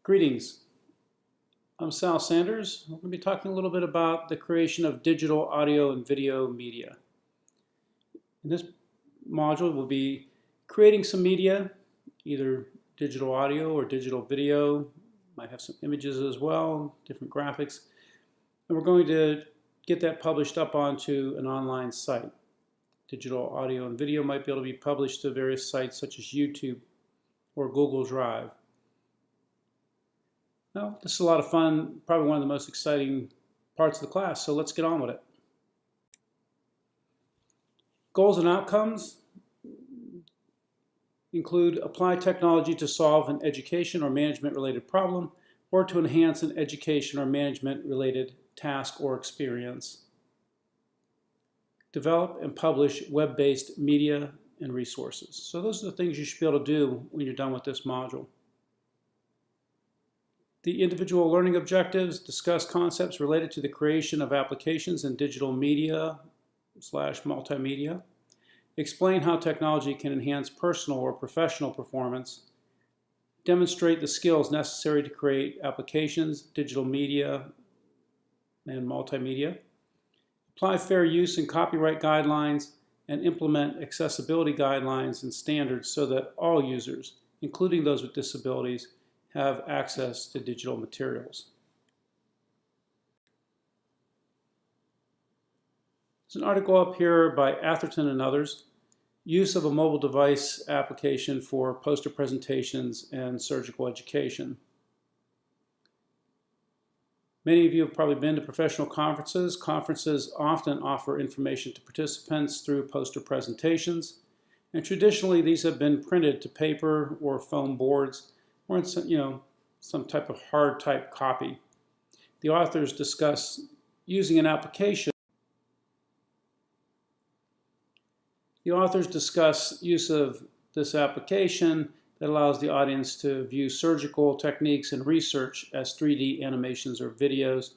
Greetings, I'm Sal Sanders. I'm going to be talking a little bit about the creation of digital audio and video media. In this module, we'll be creating some media, either digital audio or digital video, might have some images as well, different graphics, and we're going to get that published up onto an online site. Digital audio and video might be able to be published to various sites such as YouTube or Google Drive. Well, this is a lot of fun, probably one of the most exciting parts of the class, so let's get on with it. Goals and outcomes include apply technology to solve an education or management related problem or to enhance an education or management related task or experience. Develop and publish web-based media and resources. So those are the things you should be able to do when you're done with this module. The individual learning objectives discuss concepts related to the creation of applications in digital media / multimedia. Explain how technology can enhance personal or professional performance. Demonstrate the skills necessary to create applications, digital media, and multimedia. Apply fair use and copyright guidelines and implement accessibility guidelines and standards so that all users, including those with disabilities, have access to digital materials. There's an article up here by Atherton and others, use of a mobile device application for poster presentations and surgical education. Many of you have probably been to professional conferences. Conferences often offer information to participants through poster presentations, and traditionally these have been printed to paper or foam boards or in some type of hard type copy. The authors discuss using an application. The authors discuss use of this application that allows the audience to view surgical techniques and research as 3D animations or videos.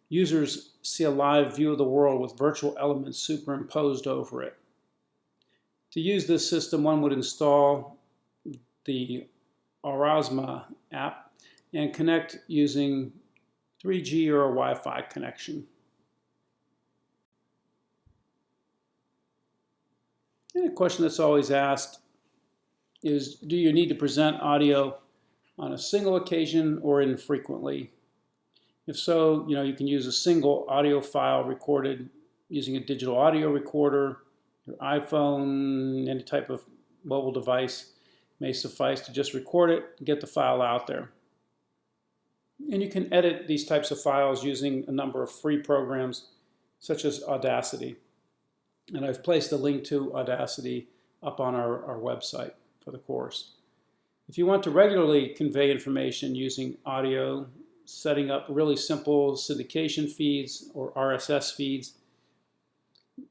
Users see a live view of the world with virtual elements superimposed over it. To use this system, one would install the Aurasma app and connect using 3G or a Wi-Fi connection. And a question that's always asked is, do you need to present audio on a single occasion or infrequently? If so, you can use a single audio file recorded using a digital audio recorder. Your iPhone, any type of mobile device may suffice to just record it and get the file out there. And you can edit these types of files using a number of free programs such as Audacity. And I've placed a link to Audacity up on our website for the course. If you want to regularly convey information using audio, setting up really simple syndication feeds or RSS feeds,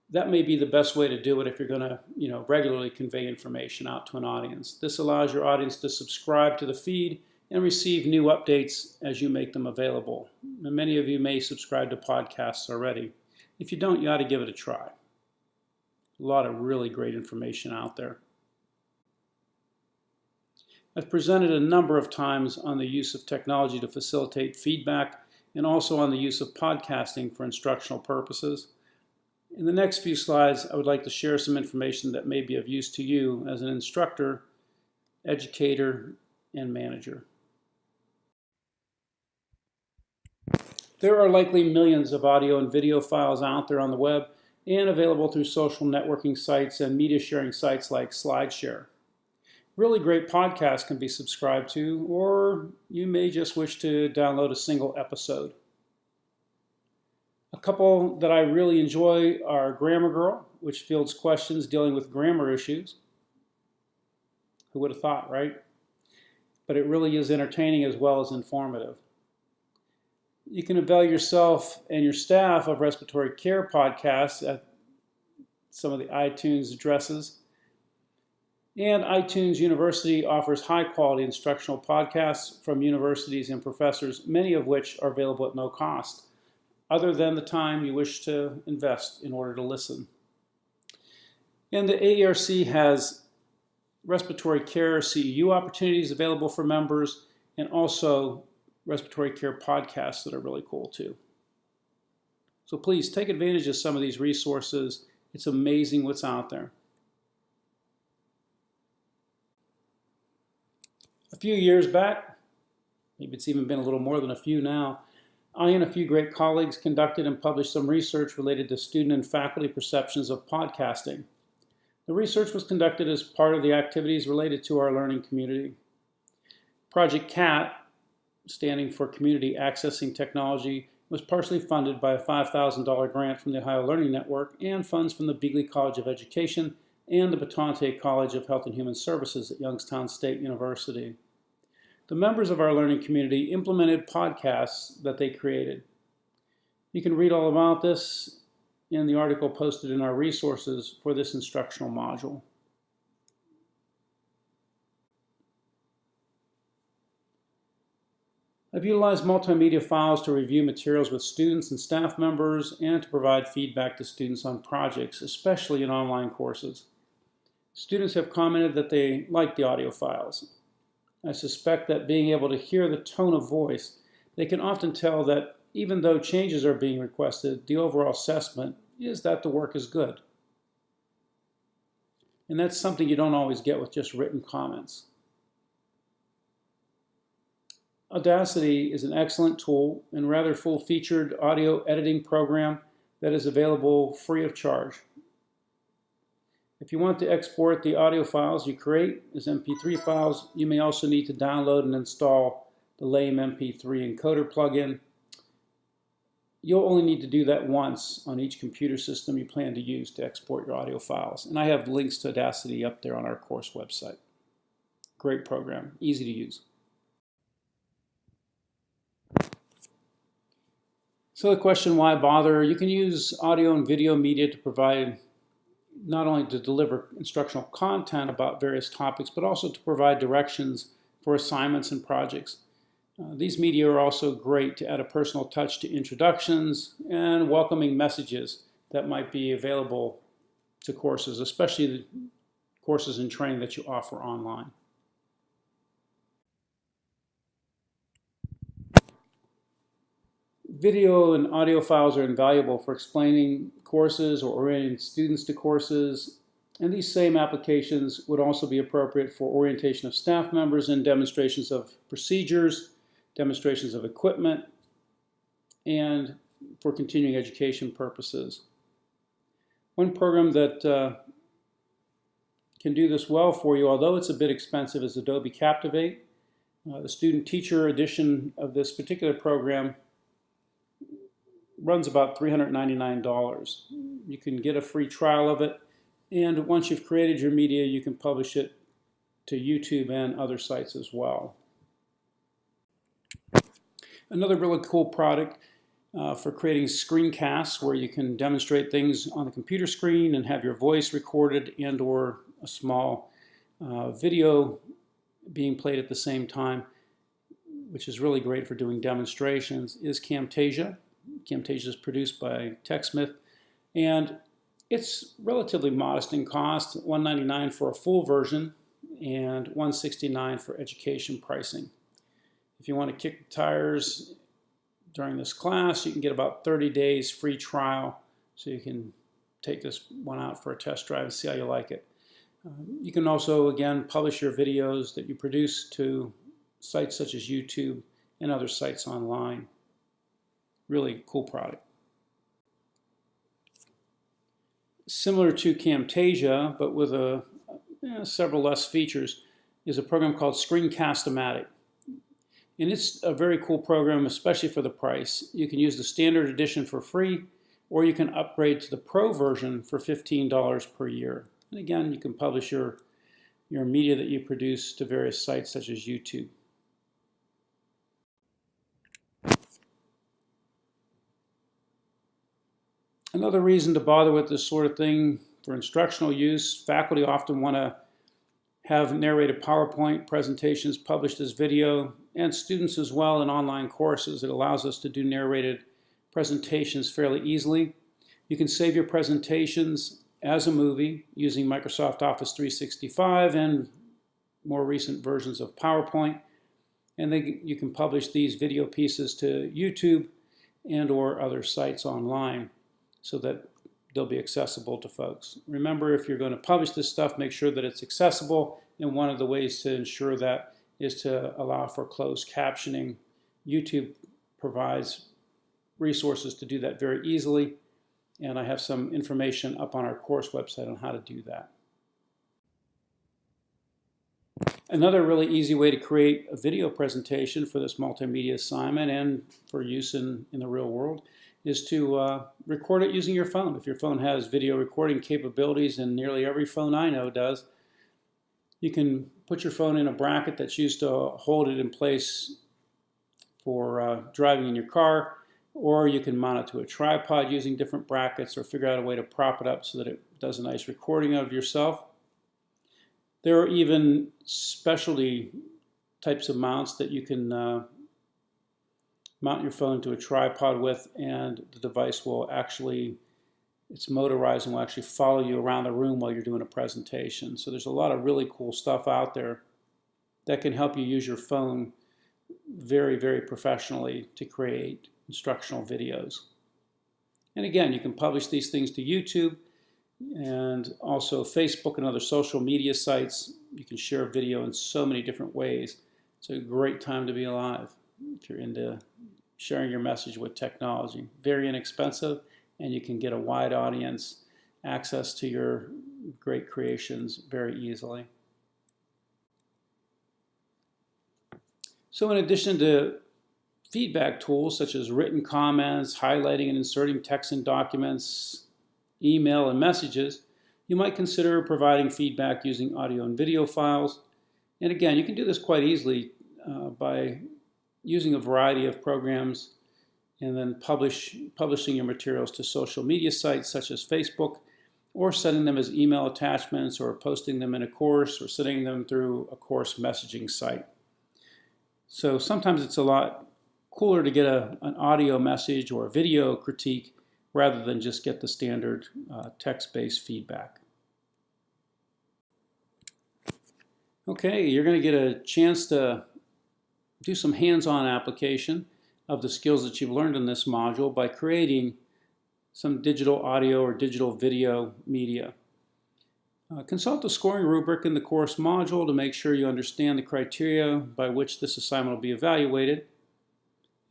that may be the best way to do it if you're going to, regularly convey information out to an audience. This allows your audience to subscribe to the feed and receive new updates as you make them available. And many of you may subscribe to podcasts already. If you don't, you ought to give it a try. A lot of really great information out there. I've presented a number of times on the use of technology to facilitate feedback and also on the use of podcasting for instructional purposes. In the next few slides, I would like to share some information that may be of use to you as an instructor, educator, and manager. There are likely millions of audio and video files out there on the web and available through social networking sites and media sharing sites like SlideShare. Really great podcasts can be subscribed to, or you may just wish to download a single episode. A couple that I really enjoy are Grammar Girl, which fields questions dealing with grammar issues. Who would have thought, right? But it really is entertaining as well as informative. You can avail yourself and your staff of respiratory care podcasts at some of the iTunes addresses. And iTunes University offers high-quality instructional podcasts from universities and professors, many of which are available at no cost, other than the time you wish to invest in order to listen. And the AERC has respiratory care CEU opportunities available for members and also respiratory care podcasts that are really cool too. So please take advantage of some of these resources. It's amazing what's out there. A few years back, maybe it's even been a little more than a few now, I and a few great colleagues conducted and published some research related to student and faculty perceptions of podcasting. The research was conducted as part of the activities related to our learning community. Project CAT, standing for Community Accessing Technology, was partially funded by a $5,000 grant from the Ohio Learning Network and funds from the Beagley College of Education and the Batante College of Health and Human Services at Youngstown State University. The members of our learning community implemented podcasts that they created. You can read all about this in the article posted in our resources for this instructional module. I've utilized multimedia files to review materials with students and staff members and to provide feedback to students on projects, especially in online courses. Students have commented that they like the audio files. I suspect that being able to hear the tone of voice, they can often tell that even though changes are being requested, the overall assessment is that the work is good. And that's something you don't always get with just written comments. Audacity is an excellent tool and rather full-featured audio editing program that is available free of charge. If you want to export the audio files you create as MP3 files, you may also need to download and install the LAME MP3 encoder plugin. You'll only need to do that once on each computer system you plan to use to export your audio files. And I have links to Audacity up there on our course website. Great program, easy to use. So the question, why bother? You can use audio and video media to provide not only to deliver instructional content about various topics, but also to provide directions for assignments and projects. These media are also great to add a personal touch to introductions and welcoming messages that might be available to courses, especially the courses and training that you offer online. Video and audio files are invaluable for explaining courses or orienting students to courses, and these same applications would also be appropriate for orientation of staff members and demonstrations of procedures, demonstrations of equipment, and for continuing education purposes. One program that can do this well for you, although it's a bit expensive, is Adobe Captivate. The student-teacher edition of this particular program runs about $399. You can get a free trial of it, and once you've created your media, you can publish it to YouTube and other sites as well. Another really cool product for creating screencasts where you can demonstrate things on the computer screen and have your voice recorded and or a small video being played at the same time, which is really great for doing demonstrations, is Camtasia. Camtasia is produced by TechSmith, and it's relatively modest in cost, $199 for a full version and $169 for education pricing. If you want to kick the tires during this class, you can get about 30 days free trial, so you can take this one out for a test drive and see how you like it. You can also, again, publish your videos that you produce to sites such as YouTube and other sites online. Really cool product. Similar to Camtasia, but with several less features, is a program called Screencast-O-Matic. And it's a very cool program, especially for the price. You can use the standard edition for free, or you can upgrade to the pro version for $15 per year. And again, you can publish your media that you produce to various sites such as YouTube. Another reason to bother with this sort of thing for instructional use, faculty often want to have narrated PowerPoint presentations published as video, and students as well in online courses. It allows us to do narrated presentations fairly easily. You can save your presentations as a movie using Microsoft Office 365 and more recent versions of PowerPoint. and then you can publish these video pieces to YouTube and or other sites online so that they'll be accessible to folks. Remember, if you're going to publish this stuff, make sure that it's accessible, and one of the ways to ensure that is to allow for closed captioning. YouTube provides resources to do that very easily, and I have some information up on our course website on how to do that. Another really easy way to create a video presentation for this multimedia assignment and for use in the real world is to record it using your phone. If your phone has video recording capabilities, and nearly every phone I know does, you can put your phone in a bracket that's used to hold it in place for driving in your car, or you can mount it to a tripod using different brackets, or figure out a way to prop it up so that it does a nice recording of yourself. There are even specialty types of mounts that you can mount your phone to a tripod with, and the device will actually, it's motorized and will actually follow you around the room while you're doing a presentation. So there's a lot of really cool stuff out there that can help you use your phone very, very professionally to create instructional videos. And again, you can publish these things to YouTube and also Facebook and other social media sites. You can share video in so many different ways. It's a great time to be alive if you're into sharing your message with technology. Very inexpensive, and you can get a wide audience access to your great creations very easily. So in addition to feedback tools such as written comments, highlighting and inserting text in documents, email and messages, you might consider providing feedback using audio and video files. And again, you can do this quite easily by using a variety of programs and then publishing your materials to social media sites such as Facebook, or sending them as email attachments, or posting them in a course, or sending them through a course messaging site. So sometimes it's a lot cooler to get an audio message or a video critique rather than just get the standard text-based feedback. Okay, you're going to get a chance to do some hands-on application of the skills that you've learned in this module by creating some digital audio or digital video media. Consult the scoring rubric in the course module to make sure you understand the criteria by which this assignment will be evaluated.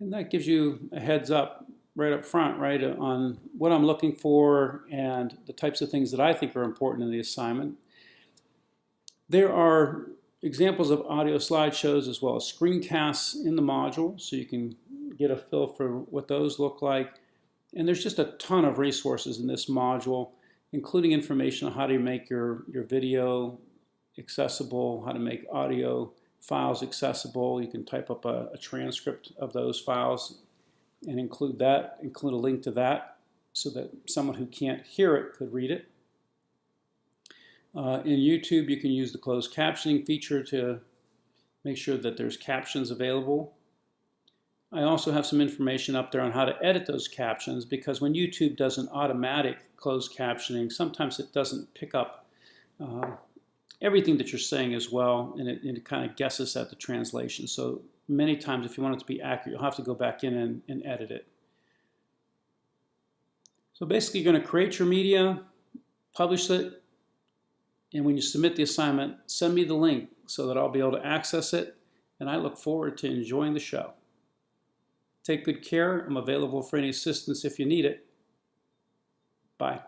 And that gives you a heads up right up front, right, on what I'm looking for and the types of things that I think are important in the assignment. There are examples of audio slideshows as well as screencasts in the module, so you can get a feel for what those look like. And there's just a ton of resources in this module, including information on how to make your video accessible, how to make audio files accessible. You can type up a transcript of those files and include a link to that so that someone who can't hear it could read it. In YouTube, you can use the closed captioning feature to make sure that there's captions available. I also have some information up there on how to edit those captions, because when YouTube does an automatic closed captioning, sometimes it doesn't pick up everything that you're saying as well, and it kind of guesses at the translation. So many times, if you want it to be accurate, you'll have to go back in and edit it. So basically, you're going to create your media, publish it, and when you submit the assignment, send me the link so that I'll be able to access it, and I look forward to enjoying the show. Take good care. I'm available for any assistance if you need it. Bye.